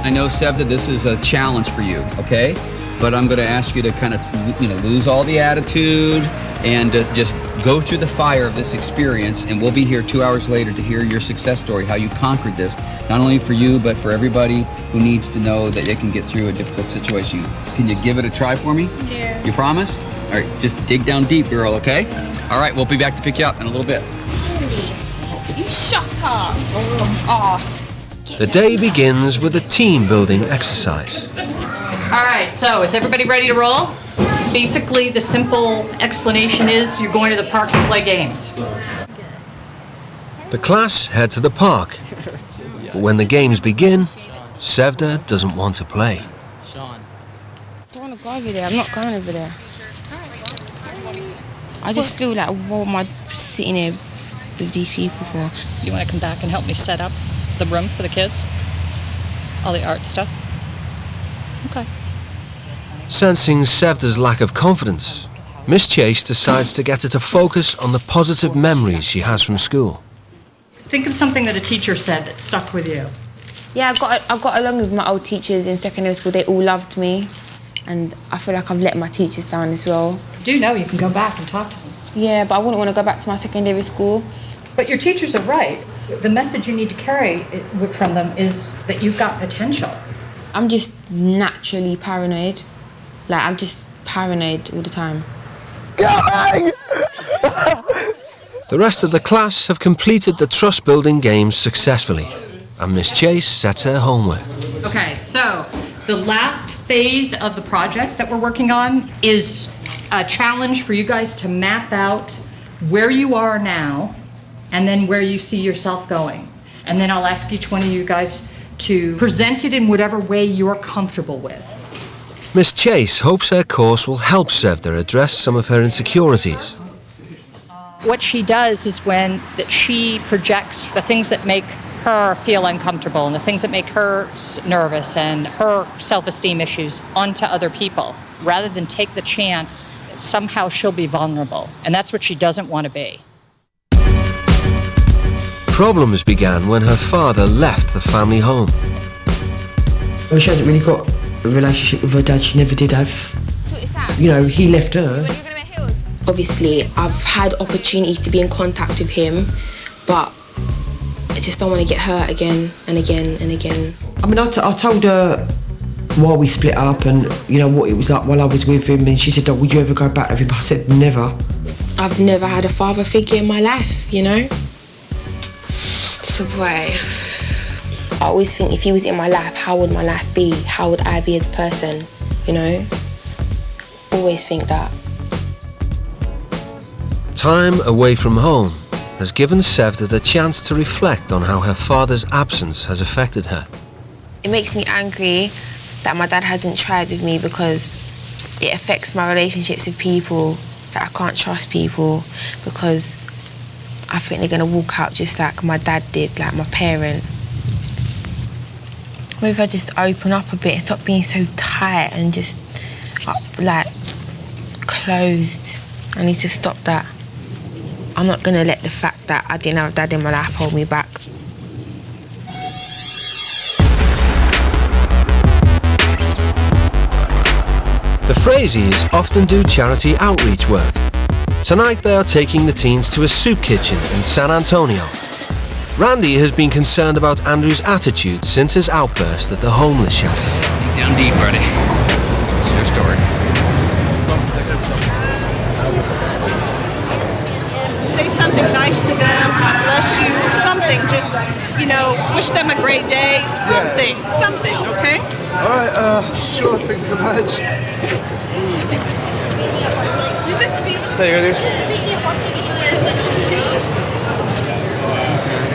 S10: I know, Sevda, this is a challenge for you, okay? But I'm going to ask you to kind of, lose all the attitude and just go through the fire of this experience, and we'll be here 2 hours later to hear your success story, how you conquered this, not only for you, but for everybody who needs to know that they can get through a difficult situation. Can you give it a try for me?
S4: Yeah.
S10: You promise? All right, just dig down deep, girl, okay? All right, we'll be back to pick you up in a little bit.
S4: You shut up, ass.
S1: The day begins with a team-building exercise.
S19: All right, so is everybody ready to roll? Basically, the simple explanation is you're going to the park to play games.
S1: The class head to the park, but when the games begin, Sevda doesn't want to play.
S4: I don't want to go over there. I'm not going over there. I just feel like, what am I sitting here with these people for?
S19: You want to come back and help me set up the room for the kids? All the art stuff? Okay.
S1: Sensing Sevda's lack of confidence, Miss Chase decides to get her to focus on the positive memories she has from school.
S19: Think of something that a teacher said that stuck with you.
S4: Yeah, I got along with my old teachers in secondary school. They all loved me, and I feel like I've let my teachers down as well.
S19: You do know you can go back and talk to them.
S4: Yeah, but I wouldn't want to go back to my secondary school.
S19: But your teachers are right. The message you need to carry from them is that you've got potential.
S4: I'm just naturally paranoid. Like, I'm just paranoid all the time.
S1: The rest of the class have completed the trust-building games successfully, and Miss Chase sets her homework.
S19: Okay, so the last phase of the project that we're working on is a challenge for you guys to map out where you are now and then where you see yourself going. And then I'll ask each one of you guys to present it in whatever way you're comfortable with.
S1: Miss Chase hopes her course will help Sevda address some of her insecurities.
S19: What she does is when that she projects the things that make her feel uncomfortable and the things that make her nervous and her self-esteem issues onto other people, rather than take the chance that somehow she'll be vulnerable. And that's what she doesn't want to be.
S1: Problems began when her father left the family home.
S8: Well, she hasn't really got a relationship with her dad. She never did have. You know, he left her.
S2: Obviously, I've had opportunities to be in contact with him, but I just don't want to get hurt again and again and again.
S8: I mean, I told her why we split up and, you know, what it was like while I was with him, and she said, oh, would you ever go back with him? I said, never.
S2: I've never had a father figure in my life, you know? So, boy, I always think if he was in my life, how would my life be? How would I be as a person, you know? Always think that.
S1: Time away from home has given Sevda the chance to reflect on how her father's absence has affected her.
S2: It makes me angry that my dad hasn't tried with me because it affects my relationships with people, that I can't trust people because I think they're going to walk out just like my dad did, like my parent. Maybe if I just open up a bit and stop being so tight and just like closed. I need to stop that. I'm not going to let the fact that I didn't have a dad in my life hold me back.
S1: The Frazies often do charity outreach work. Tonight they are taking the teens to a soup kitchen in San Antonio. Randy has been concerned about Andrew's attitude since his outburst at the homeless shelter.
S10: Down deep, buddy. It's your story.
S17: Say something nice to them, God bless you, something, just, you know, wish them a great day, something, okay?
S9: All right, sure, thank you very much. There you go, dude.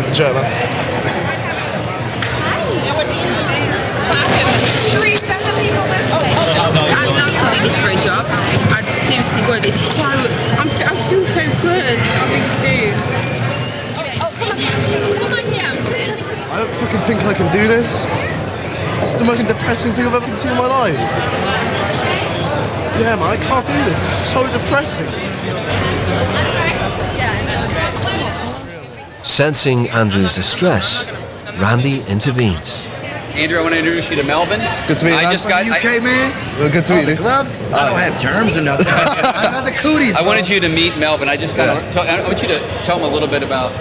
S9: Enjoy, man.
S17: Sheree, send the people this way.
S2: I'd love to do this for a job. I seriously would. It's so, I feel so good. I really do.
S9: I don't fucking think I can do this. It's the most depressing thing I've ever seen in my life. Yeah, man, I can't do this. It's so depressing.
S1: Sensing Andrew's distress, Randy intervenes.
S10: Andrew, I want to introduce you to Melvin.
S9: Good to meet you, man.
S10: just got
S12: UK, man?
S9: Well, good to meet you.
S12: The gloves? I don't have germs or nothing. I got the cooties,
S10: I
S12: bro.
S10: wanted you to meet Melvin. I want you to tell him a little bit about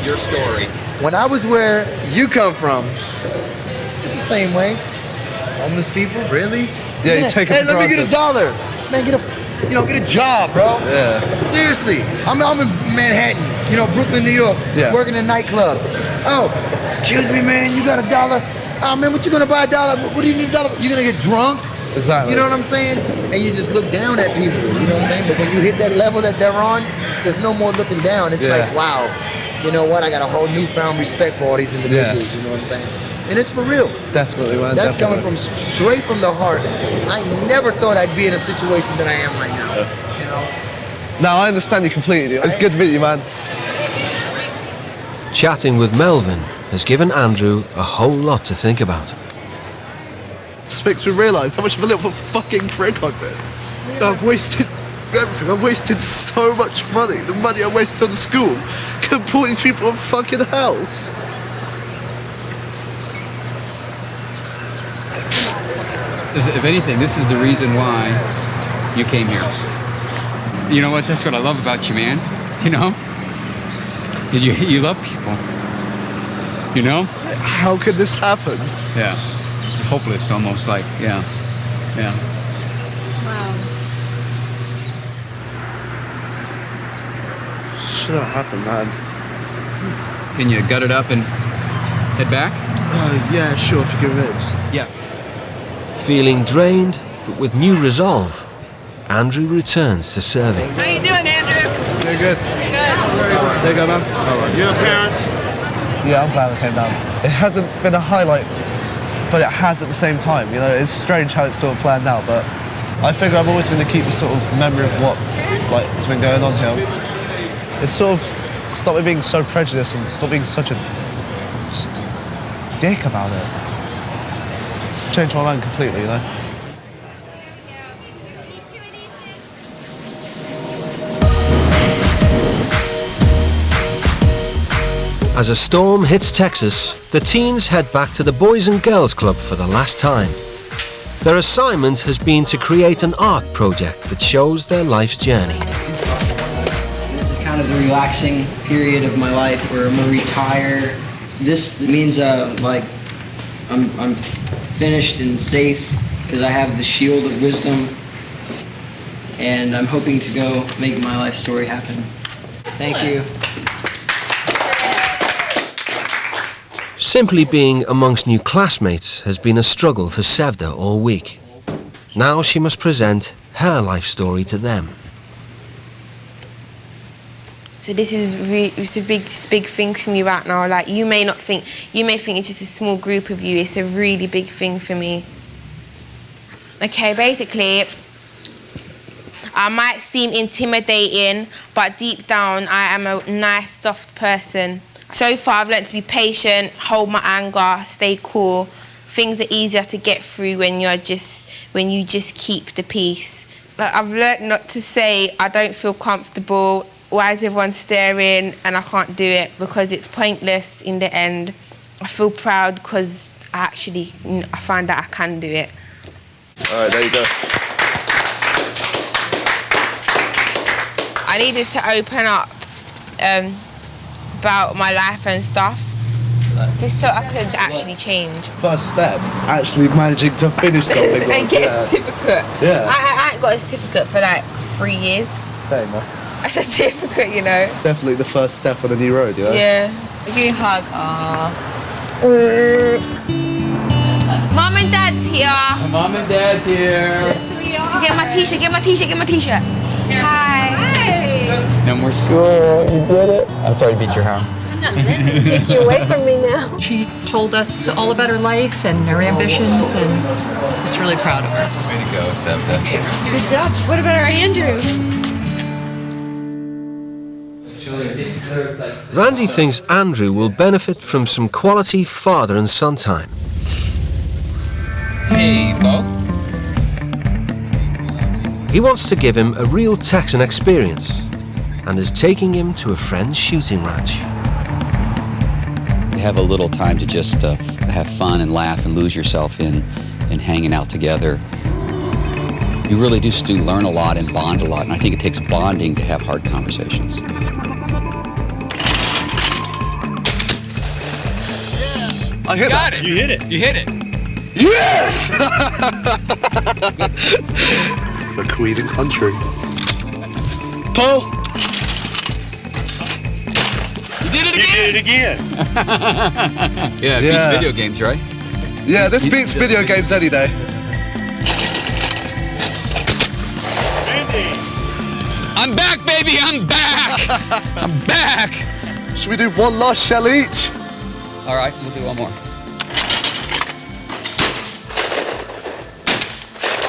S10: your story.
S12: When I was where you come from, it's the same way. Homeless people, really?
S9: Yeah, you take it
S12: Hey,
S9: for
S12: let me get
S9: granted.
S12: $1. Man, get a job, bro.
S9: Yeah.
S12: Seriously, I'm in Manhattan, Brooklyn, New York, working in nightclubs. Oh, excuse me, man, you got $1? Oh, man, what you gonna buy $1? What do you need $1? You gonna get drunk?
S9: Exactly.
S12: You know what I'm saying? And you just look down at people, you know what I'm saying? But when you hit that level that they're on, there's no more looking down. It's like, wow, you know what? I got a whole newfound respect for all these individuals, you know what I'm saying? And it's for real.
S9: Definitely, man.
S12: That's coming from straight from the heart. I never thought I'd be in a situation that I am right now, you know?
S9: No, I understand you completely. It's good to meet you, man.
S1: Chatting with Melvin has given Andrew a whole lot to think about.
S9: Just makes me realise how much of a little fucking prick I've been. I've wasted everything. I've wasted so much money. The money I wasted on the school could have bought these people a fucking house.
S16: If anything, this is the reason why you came here. You know what? That's what I love about you, man. You know? Is you love people. You know?
S9: How could this happen?
S16: Yeah. Hopeless, almost like, yeah.
S9: Wow. Should have happened, man.
S16: Can you gut it up and head back?
S9: Yeah, sure, if you give it.
S16: Yeah.
S1: Feeling drained, but with new resolve, Andrew returns to serving.
S17: How you doing, Andrew?
S9: You're good.
S17: Good.
S9: There you go, man. All right.
S18: You're the parents?
S9: Yeah, I'm glad I came down. It hasn't been a highlight, but it has at the same time. You know, it's strange how it's sort of planned out, but I figure I'm always going to keep a sort of memory of what, has been going on here. It's sort of stop me being so prejudiced and stop being such a just dick about it. It's changed my mind completely, you know.
S1: As a storm hits Texas, the teens head back to the Boys and Girls Club for the last time. Their assignment has been to create an art project that shows their life's journey.
S21: This is kind of the relaxing period of my life where I'm gonna retire. This means like I'm finished and safe because I have the shield of wisdom, and I'm hoping to go make my life story happen. Thank you.
S1: Simply being amongst new classmates has been a struggle for Sevda all week. Now she must present her life story to them.
S2: So this is it's a big thing for me right now. Like you may think it's just a small group of you. It's a really big thing for me. Okay, basically, I might seem intimidating, but deep down I am a nice, soft person. So far I've learned to be patient, hold my anger, stay cool. Things are easier to get through when you just keep the peace. Like, I've learned not to say I don't feel comfortable. Why is everyone staring? And I can't do it because it's pointless in the end. I feel proud because I find that I can do it.
S9: All right, there you go.
S2: I needed to open up about my life and stuff, just so I could actually change.
S9: First step, actually managing to finish something.
S2: And get a certificate.
S9: Yeah.
S2: I ain't got a certificate for like 3 years.
S9: Same, man.
S2: A certificate, you know.
S9: Definitely the first step on a new road, you know?
S2: Yeah. Give me a hug. Mom and Dad's here.
S16: Mom and Dad's here.
S2: Get my t-shirt, get my t-shirt, get my t-shirt. Hi.
S16: No more school. You did it. I'm sorry to beat your house.
S15: I'm not letting it take you away from me now.
S19: She told us all about her life and her ambitions, and I was really proud of her.
S16: Way to go, Sevda.
S15: Good job. What about our Andrew?
S1: Randy thinks Andrew will benefit from some quality father and son time.
S10: Hey, Bo.
S1: He wants to give him a real Texan experience and is taking him to a friend's shooting ranch.
S10: Have a little time to just have fun and laugh and lose yourself in hanging out together. You really do learn a lot and bond a lot, and I think it takes bonding to have hard conversations.
S9: I hit
S16: Got it. You hit it. You hit it.
S9: Yeah! For Queen and country. Paul!
S16: You did it again. You did it again. Yeah, it beats video games, right?
S9: Yeah, this beats video games any day.
S16: I'm back, baby. I'm back. I'm back.
S9: Should we do one last shell each?
S10: All right, we'll do one more.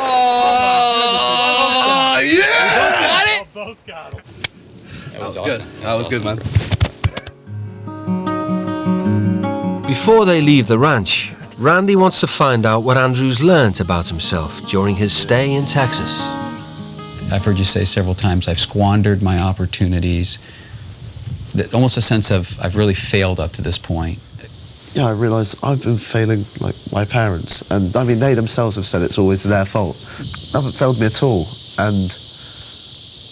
S9: Oh, yeah!
S16: Got it?
S18: Both got them.
S10: That was
S9: good.
S10: awesome.
S9: That was good, man.
S1: Before they leave the ranch, Randy wants to find out what Andrew's learnt about himself during his stay in Texas.
S10: I've heard you say several times, I've squandered my opportunities. Almost a sense of, I've really failed up to this point.
S9: Yeah, I realised I've been failing like my parents, and I mean they themselves have said it's always their fault. They haven't failed me at all, and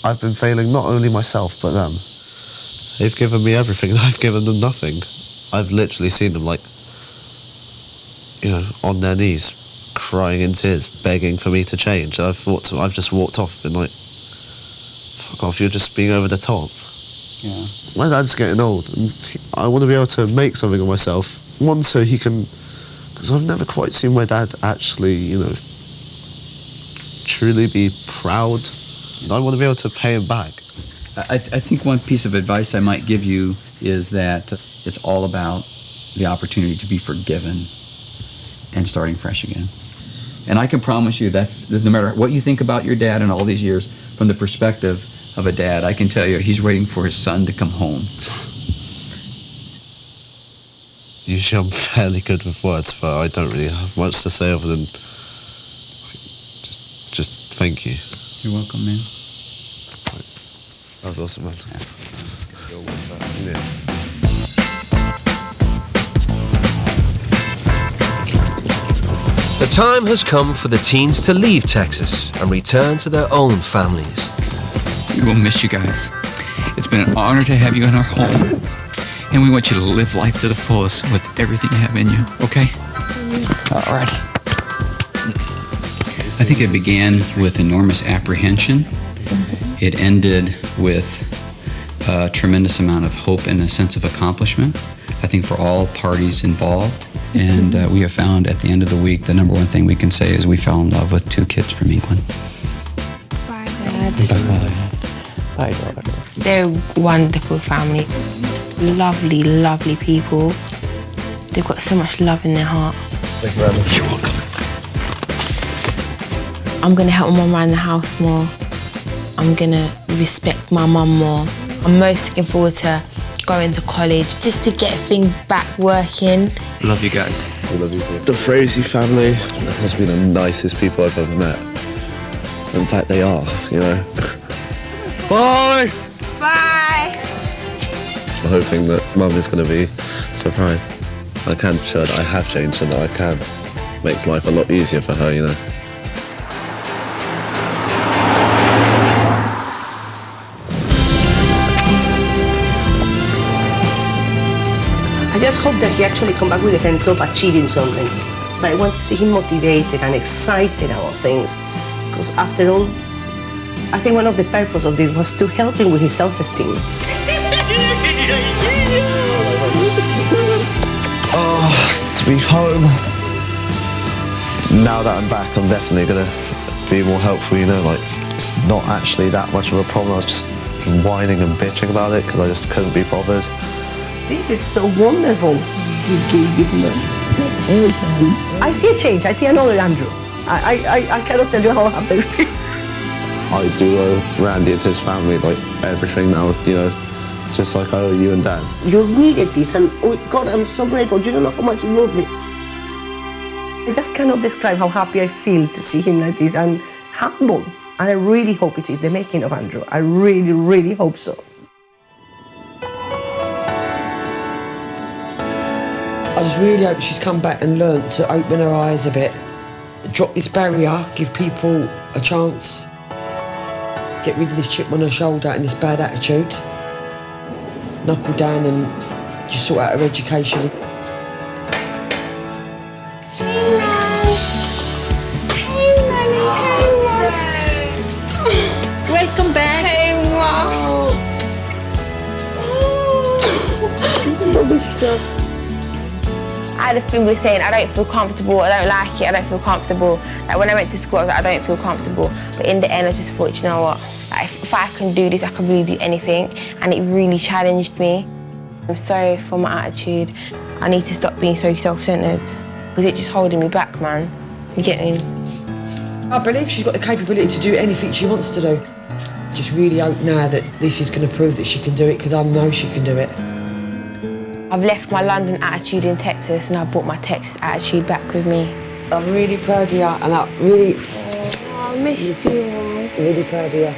S9: I've been failing not only myself but them. They've given me everything, and I've given them nothing. I've literally seen them like, you know, on their knees, crying in tears, begging for me to change. I've just walked off, been like, fuck off, you're just being over the top.
S10: Yeah.
S9: My dad's getting old, and I want to be able to make something of myself. One, so he can, because I've never quite seen my dad actually, you know, truly be proud. I want to be able to pay him back.
S16: I think one piece of advice I might give you is that it's all about the opportunity to be forgiven and starting fresh again. And I can promise you that's, no matter what you think about your dad in all these years, from the perspective of a dad, I can tell you he's waiting for his son to come home.
S9: Usually I'm fairly good with words, but I don't really have much to say other than just thank you.
S16: You're welcome, man.
S9: That was awesome, man. Yeah.
S1: The time has come for the teens to leave Texas and return to their own families.
S16: We will miss you guys. It's been an honor to have you in our home, and we want you to live life to the fullest with everything you have in you, okay? All right. I think it began with enormous apprehension. It ended with a tremendous amount of hope and a sense of accomplishment, I think, for all parties involved. And we have found at the end of the week, the number one thing we can say is we fell in love with 2 kids from England.
S2: Bye, Dad.
S9: Bye, daughter.
S2: They're a wonderful family. Lovely, lovely people. They've got so much love in their heart.
S9: Thank you very much.
S16: You're welcome.
S2: I'm going to help my mum around the house more. I'm going to respect my mum more. I'm most looking forward to going to college, just to get things back working.
S16: Love you guys.
S9: I love you too. The Frazee family has been the nicest people I've ever met. In fact, they are, you know. Bye!
S15: Bye.
S9: I'm hoping that Mum is going to be surprised. I can show her that I have changed and that I can make life a lot easier for her, you know.
S6: I just hope that he actually come back with a sense of achieving something. But I want to see him motivated and excited about things. Because after all, I think one of the purposes of this was to help him with his self-esteem.
S9: Oh, to be home. Now that I'm back, I'm definitely gonna be more helpful, you know, like, it's not actually that much of a problem. I was just whining and bitching about it because I just couldn't be bothered.
S6: This is so wonderful. I see a change. I see another Andrew. I cannot tell you how happy I feel.
S9: I do owe Randy and his family, like, everything now, you know, just like I owe you and Dad.
S6: You needed this, and oh God, I'm so grateful. You don't know how much he moved me. I just cannot describe how happy I feel to see him like this and humble. And I really hope it is the making of Andrew. I really, really hope so.
S8: I just really hope she's come back and learnt to open her eyes a bit, drop this barrier, give people a chance, get rid of this chip on her shoulder and this bad attitude, knuckle down and just sort out her education.
S2: Grace, come back. Hey, Mom. I had a thing with saying, I don't feel comfortable, I don't like it, I don't feel comfortable. Like when I went to school, I was like, I don't feel comfortable. But in the end, I just thought, you know what? Like, if I can do this, I can really do anything. And it really challenged me. I'm sorry for my attitude. I need to stop being so self-centered because it's just holding me back, man. You get me?
S8: I believe she's got the capability to do anything she wants to do. Just really hope now that this is going to prove that she can do it, because I know she can do it.
S2: I've left my London attitude in Texas and I brought my Texas attitude back with me.
S8: I'm really proud of you, and I really...
S2: Oh, I missed you.
S8: Really proud of you.